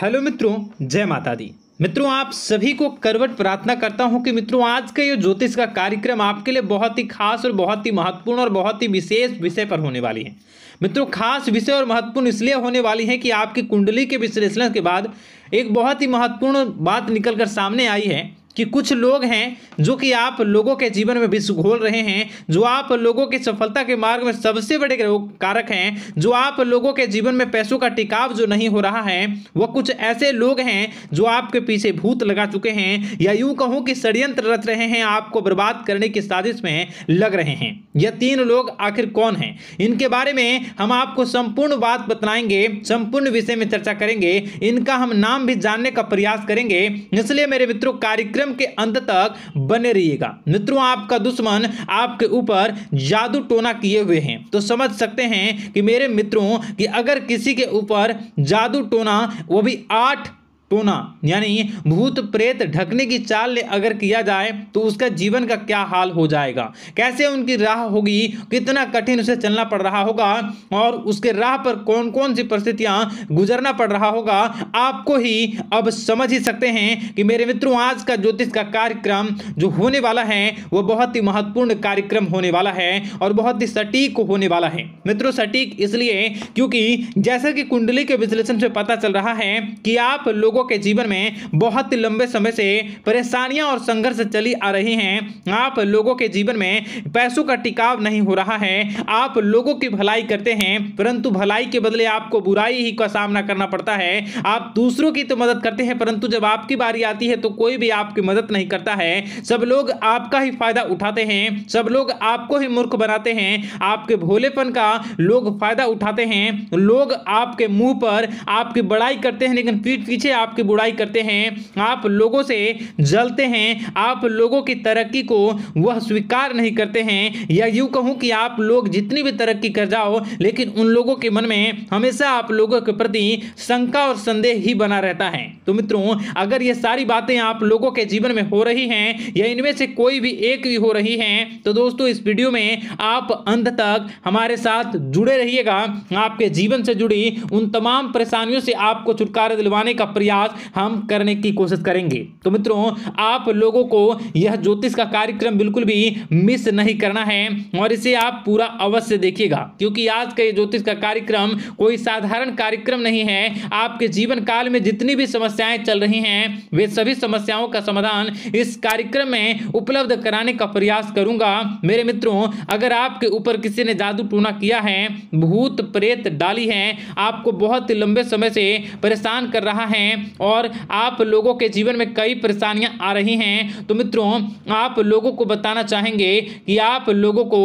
Hello मित्रों, जय माता दी। मित्रों, आप सभी को करवट प्रार्थना करता हूं कि मित्रों आज का ये ज्योतिष का कार्यक्रम आपके लिए बहुत ही खास और बहुत ही महत्वपूर्ण और बहुत ही विशेष विषय पर होने वाली है। मित्रों, खास विषय और महत्वपूर्ण इसलिए होने वाली है कि आपकी कुंडली के विश्लेषण के बाद एक बहुत ही महत्वपूर्ण बात निकलकर सामने आई है कि कुछ लोग हैं जो कि आप लोगों के जीवन में विष घोल रहे हैं, जो आप लोगों की सफलता के मार्ग में सबसे बड़े कारक हैं, जो आप लोगों के जीवन में पैसों का टिकाव जो नहीं हो रहा है, वह कुछ ऐसे लोग हैं जो आपके पीछे भूत लगा चुके हैं या यूं कहूं कि षड्यंत्र रच रहे हैं, आपको बर्बाद करने की साजिश में लग रहे हैं। यह तीन लोग आखिर कौन हैं, इनके बारे में हम आपको संपूर्ण बात बताएंगे, संपूर्ण विषय में चर्चा करेंगे, इनका हम नाम भी जानने का प्रयास करेंगे। इसलिए मेरे मित्रों, कार्यक्रम के अंत तक बने रहिएगा। मित्रों, आपका दुश्मन आपके ऊपर जादू टोना किए हुए हैं, तो समझ सकते हैं कि मेरे मित्रों कि अगर किसी के ऊपर जादू टोना, वो भी 8 टोना यानी भूत प्रेत ढकने की चाल ने अगर किया जाए तो उसका जीवन का क्या हाल हो जाएगा, कैसे उनकी राह होगी, कितना कठिन उसे चलना पड़ रहा होगा और उसके राह पर कौन कौन सी परिस्थितियां गुजरना पड़ रहा होगा, आपको ही अब समझ ही सकते हैं कि मेरे मित्रों आज का ज्योतिष का कार्यक्रम जो होने वाला है वह बहुत ही महत्वपूर्ण कार्यक्रम होने वाला है और बहुत ही सटीक होने वाला है। मित्रों, सटीक इसलिए क्योंकि जैसा कि कुंडली के विश्लेषण से पता चल रहा है कि आप लोगों के जीवन में बहुत ही लंबे समय से परेशानियां और संघर्ष चली आ रही हैं। आप लोगों के जीवन में पैसों का टिकाव नहीं हो रहा है। आप लोगों की भलाई करते हैं परंतु भलाई के बदले आपको बुराई ही का सामना करना पड़ता है। आप दूसरों की तो मदद करते हैं परंतु जब आपकी बारी आती है तो कोई भी आपकी मदद नहीं करता है। सब लोग आपका ही फायदा उठाते हैं, सब लोग आपको ही मूर्ख बनाते हैं, आपके भोलेपन का लोग फायदा उठाते हैं। लोग आपके मुंह पर आपकी बड़ाई करते हैं लेकिन पीठ पीछे आपकी बुराई करते हैं। आप लोगों से जलते हैं, आप लोगों की तरक्की को वह स्वीकार नहीं करते हैं, या यूं कहूं कि आप लोग जितनी भी तरक्की कर जाओ लेकिन उन लोगों के मन में हमेशा आप लोगों के प्रति शंका और संदेह ही बना रहता है। तो मित्रों, अगर ये सारी बातें आप लोगों के जीवन में हो रही हैं या इनमें से कोई भी एक भी हो रही हैं तो दोस्तों इस वीडियो में आप अंत तक हमारे साथ जुड़े रहिएगा। आपके जीवन से जुड़ी उन तमाम परेशानियों से आपको छुटकारा दिलवाने का प्रयास हम करने की कोशिश करेंगे। तो मित्रों, आप लोगों को यह ज्योतिष का कार्यक्रम बिल्कुल भी मिस नहीं करना है और इसे आप पूरा अवश्य देखिएगा क्योंकि आज का ये ज्योतिष का कार्यक्रम कोई साधारण कार्यक्रम नहीं है। आपके जीवन काल में जितनी भी समस्याएं चल रही हैं वे सभी समस्याओं का समाधान इस कार्यक्रम में उपलब्ध कराने का प्रयास करूंगा। मेरे मित्रों, अगर आपके ऊपर किसी ने जादू टूना किया है, भूत प्रेत डाली है, आपको बहुत लंबे समय से परेशान कर रहा है और आप लोगों के जीवन में कई परेशानियां आ रही हैं, तो मित्रों आप लोगों को बताना चाहेंगे कि आप लोगों को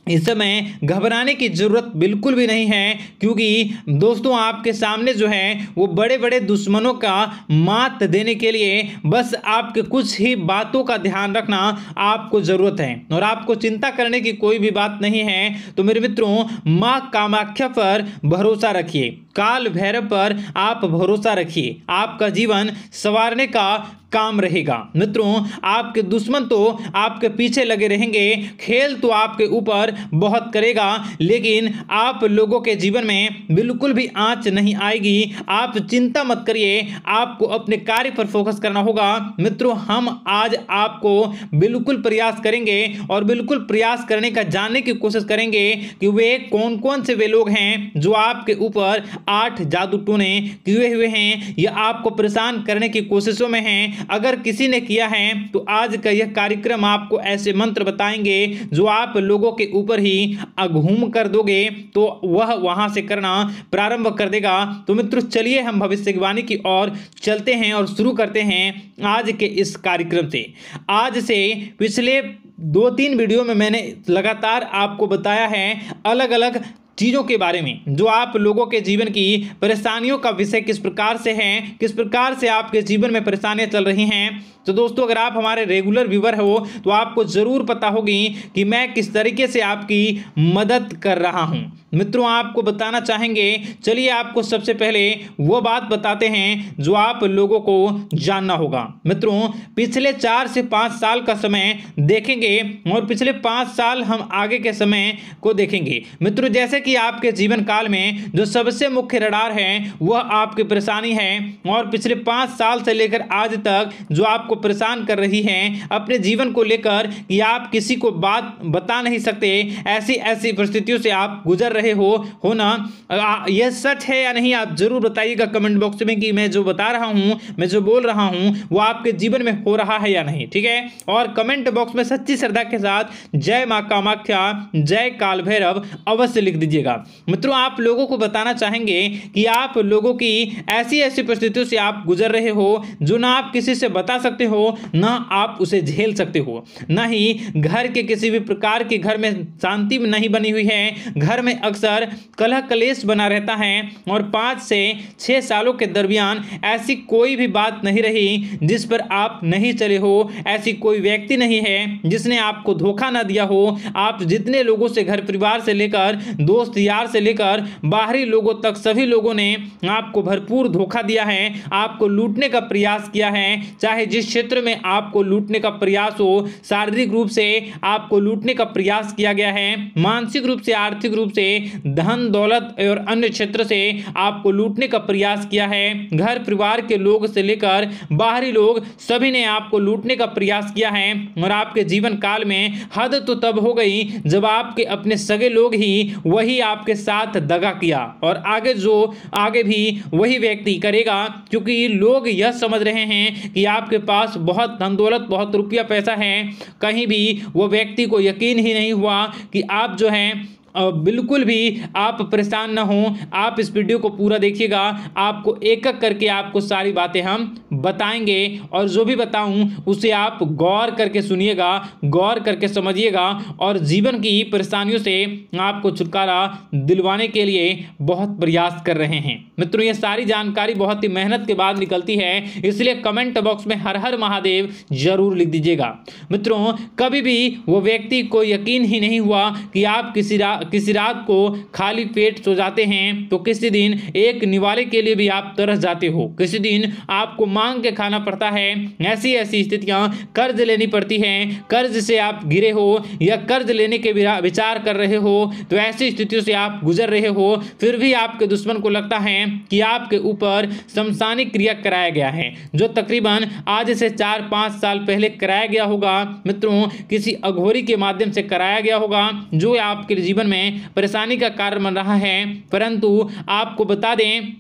इस समय घबराने की जरूरत बिल्कुल भी नहीं है क्योंकि दोस्तों आपके सामने जो है वो बड़े बड़े दुश्मनों का मात देने के लिए बस आपके कुछ ही बातों का ध्यान रखना आपको जरूरत है और आपको चिंता करने की कोई भी बात नहीं है। तो मेरे मित्रों, मां कामाख्या पर भरोसा रखिए, काल भैरव पर आप भरोसा रखिए, आपका जीवन संवारने का काम रहेगा। मित्रों, आपके दुश्मन तो आपके पीछे लगे रहेंगे, खेल तो आपके ऊपर बहुत करेगा लेकिन आप लोगों के जीवन में बिल्कुल भी आंच नहीं आएगी। आप चिंता मत करिए, आपको अपने कार्य पर फोकस करना होगा। मित्रों, हम आज आपको बिल्कुल प्रयास करेंगे और बिल्कुल प्रयास करने का जानने की कोशिश करेंगे कि वे कौन कौन से वे लोग हैं जो आपके ऊपर 8 जादू टोने किए हुए हैं या आपको परेशान करने की कोशिशों में हैं। अगर किसी ने किया है तो आज का यह कार्यक्रम आपको ऐसे मंत्र बताएंगे जो आप लोगों के ऊपर ही अघूम कर दोगे तो वह वहां से करना प्रारंभ कर देगा। तो मित्रों, चलिए हम भविष्यवाणी की ओर चलते हैं और शुरू करते हैं आज के इस कार्यक्रम से। आज से पिछले 2-3 वीडियो में मैंने लगातार आपको बताया है अलग अलग चीज़ों के बारे में जो आप लोगों के जीवन की परेशानियों का विषय किस प्रकार से है, किस प्रकार से आपके जीवन में परेशानियां चल रही हैं। तो दोस्तों, अगर आप हमारे रेगुलर व्यूवर हो तो आपको ज़रूर पता होगी कि मैं किस तरीके से आपकी मदद कर रहा हूं। मित्रों आपको बताना चाहेंगे, चलिए आपको सबसे पहले वो बात बताते हैं जो आप लोगों को जानना होगा। मित्रों पिछले 4 से 5 साल का समय देखेंगे और पिछले 5 साल हम आगे के समय को देखेंगे। मित्रों जैसे कि आपके जीवन काल में जो सबसे मुख्य रडार है वह आपकी परेशानी है, और पिछले 5 साल से लेकर आज तक जो आपको परेशान कर रही है अपने जीवन को लेकर कि आप किसी को बात बता नहीं सकते, ऐसी ऐसी परिस्थितियों से आप गुजर रहे हो ना। यह सच है या नहीं आप जरूर बताइएगा कमेंट बॉक्स में कि मैं जो बता रहा हूं, मैं जो बोल रहा हूं वो आपके जीवन में हो रहा है या नहीं, ठीक है। और कमेंट बॉक्स में सच्ची श्रद्धा के साथ जय मां कामाख्या, जय काल भैरव अवश्य लिख दीजिएगा। मित्रों आप लोगों को बताना चाहेंगे कि आप लोगों की ऐसी ऐसी परिस्थितियों से आप गुजर रहे हो जो ना आप किसी से बता सकते हो, ना आप उसे झेल सकते हो, ना ही घर के किसी भी प्रकार के घर में शांति नहीं बनी हुई है। घर में अक्सर कलह कलेश बना रहता है और 5 से 6 सालों के दरमियान ऐसी कोई भी बात नहीं रही जिस पर आप नहीं चले हो, ऐसी कोई व्यक्ति नहीं है जिसने आपको धोखा ना दिया हो। आप जितने लोगों से, घर परिवार से लेकर दोस्त यार से लेकर बाहरी लोगों तक, सभी लोगों ने आपको भरपूर धोखा दिया है, आपको लूटने का प्रयास किया है। चाहे जिस क्षेत्र में आपको लूटने का प्रयास हो, शारीरिक रूप से आपको लूटने का प्रयास किया गया है, मानसिक रूप से, आर्थिक रूप से, धन दौलत और अन्य क्षेत्र से आपको लूटने का प्रयास किया है। घर परिवार के लोग से लेकर बाहरी लोग सभी ने आपको लूटने का प्रयास किया है। और आपके जीवन काल में हद तो तब हो गई जब आपके अपने सगे लोग ही वही आपके साथ दगा किया, और आगे भी वही व्यक्ति करेगा, क्योंकि लोग यह समझ रहे हैं कि आपके पास बहुत धन दौलत, बहुत रुपया पैसा है। कहीं भी वो व्यक्ति को यकीन ही नहीं हुआ कि आप जो है बिल्कुल भी आप परेशान ना हो। आप इस वीडियो को पूरा देखिएगा, आपको एक एक करके आपको सारी बातें हम बताएंगे, और जो भी बताऊं उसे आप गौर करके सुनिएगा, गौर करके समझिएगा, और जीवन की परेशानियों से आपको छुटकारा दिलवाने के लिए बहुत प्रयास कर रहे हैं। मित्रों ये सारी जानकारी बहुत ही मेहनत के बाद निकलती है, इसलिए कमेंट बॉक्स में हर हर महादेव जरूर लिख दीजिएगा। मित्रों कभी भी वो व्यक्ति को यकीन ही नहीं हुआ कि आप किसी रात को खाली पेट सो जाते हैं तो किसी दिन एक निवाले के लिए भी आप तरस जाते हो, किसी दिन आपको मांग के खाना पड़ता है। ऐसी ऐसी स्थितियां, कर्ज लेनी पड़ती हैं, कर्ज से आप गिरे हो या कर्ज लेने के विचार कर रहे हो, तो ऐसी स्थितियों से आप गुजर रहे हो। फिर भी आपके दुश्मन को लगता है कि आपके ऊपर शमशानिक क्रिया कराया गया है, जो तकरीबन आज से 4-5 साल पहले कराया गया होगा। मित्रों किसी अघोरी के माध्यम से कराया गया होगा, जो आपके जीवन में परेशानी का कारण बन रहा है। परंतु आपको बता दें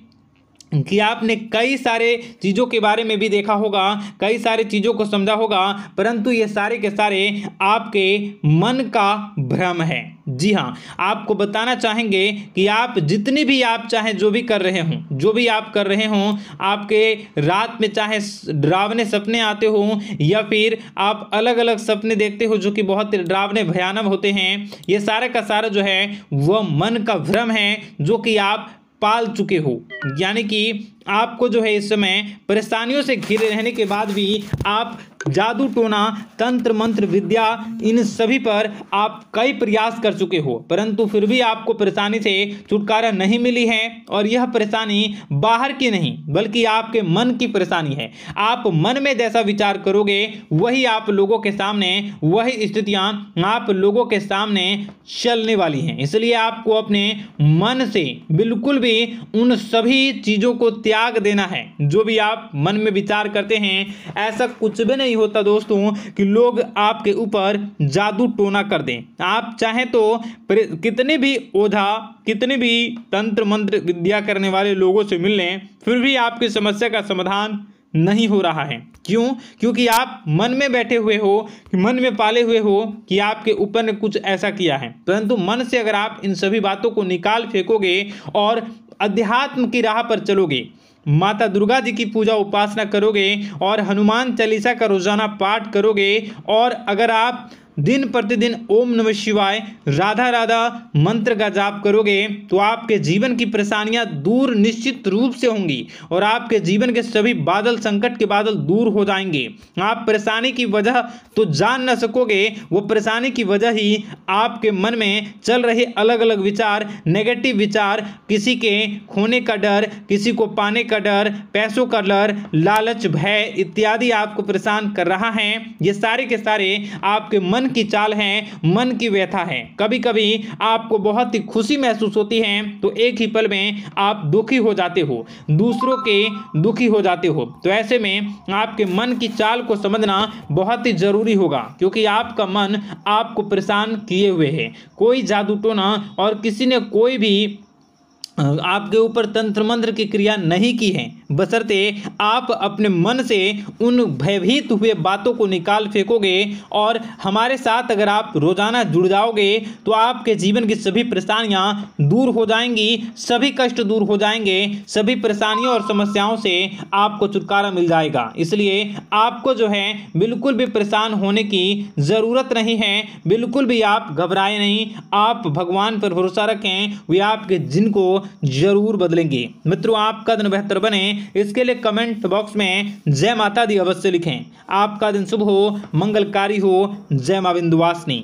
कि आपने कई सारे चीज़ों के बारे में भी देखा होगा, कई सारी चीज़ों को समझा होगा, परंतु ये सारे के सारे आपके मन का भ्रम है। जी हाँ, आपको बताना चाहेंगे कि आप जितनी भी आप चाहे जो भी कर रहे हों, जो भी आप कर रहे हों, आपके रात में चाहे डरावने सपने आते हों या फिर आप अलग अलग सपने देखते हो जो कि बहुत डरावने भयानक होते हैं, ये सारे का सारा जो है वह मन का भ्रम है जो कि आप पाल चुके हो। यानी कि आपको जो है इस समय परेशानियों से घिरे रहने के बाद भी आप जादू टोना, तंत्र मंत्र विद्या, इन सभी पर आप कई प्रयास कर चुके हो, परंतु फिर भी आपको परेशानी से छुटकारा नहीं मिली है। और यह परेशानी बाहर की नहीं बल्कि आपके मन की परेशानी है। आप मन में जैसा विचार करोगे वही आप लोगों के सामने, वही स्थितियां आप लोगों के सामने चलने वाली हैं। इसलिए आपको अपने मन से बिल्कुल भी उन सभी चीज़ों को त्याग देना है जो भी आप मन में विचार करते हैं। ऐसा कुछ भी नहीं होता दोस्तों कि लोग आपके ऊपर जादू टोना कर दें। आप चाहें तो कितने भी ओझा, कितने भी तंत्र मंत्र विद्या करने वाले लोगों से मिल लें, फिर भी आपकी समस्या का समाधान नहीं हो रहा है। क्यों? क्योंकि आप मन में बैठे हुए हो, मन में पाले हुए हो कि आपके ऊपर ने कुछ ऐसा किया है। परंतु मन से अगर आप इन सभी बातों को निकाल फेंकोगे और अध्यात्म की राह पर चलोगे, माता दुर्गा जी की पूजा उपासना करोगे और हनुमान चालीसा का रोजाना पाठ करोगे, और अगर आप दिन प्रतिदिन ओम नमः शिवाय, राधा राधा मंत्र का जाप करोगे तो आपके जीवन की परेशानियां दूर निश्चित रूप से होंगी और आपके जीवन के सभी बादल, संकट के बादल दूर हो जाएंगे। आप परेशानी की वजह तो जान न सकोगे, वो परेशानी की वजह ही आपके मन में चल रहे अलग अलग विचार, नेगेटिव विचार, किसी के खोने का डर, किसी को पाने का डर, पैसों का डर, लालच, भय इत्यादि आपको परेशान कर रहा है। ये सारे के सारे आपके मन की चाल हैं, मन की व्यथा है। कभी कभी आपको बहुत ही खुशी महसूस होती है तो एक ही पल में आप दुखी हो जाते हो, दूसरों के दुखी हो जाते हो। तो ऐसे में आपके मन की चाल को समझना बहुत ही जरूरी होगा, क्योंकि आपका मन आपको परेशान किए हुए है। कोई जादू टोना और किसी ने कोई भी आपके ऊपर तंत्र मंत्र की क्रिया नहीं की है, बशर्ते आप अपने मन से उन भयभीत हुए बातों को निकाल फेंकोगे और हमारे साथ अगर आप रोजाना जुड़ जाओगे तो आपके जीवन की सभी परेशानियां दूर हो जाएंगी, सभी कष्ट दूर हो जाएंगे, सभी परेशानियों और समस्याओं से आपको छुटकारा मिल जाएगा। इसलिए आपको जो है बिल्कुल भी परेशान होने की ज़रूरत नहीं है, बिल्कुल भी आप घबराए नहीं। आप भगवान पर भरोसा रखें, वे आपके जिनको जरूर बदलेंगे। मित्रों, आपका दिन बेहतर बने इसके लिए कमेंट बॉक्स में जय माता दी अवश्य लिखें। आपका दिन शुभ हो, मंगलकारी हो। जय मां विंध्यवासिनी।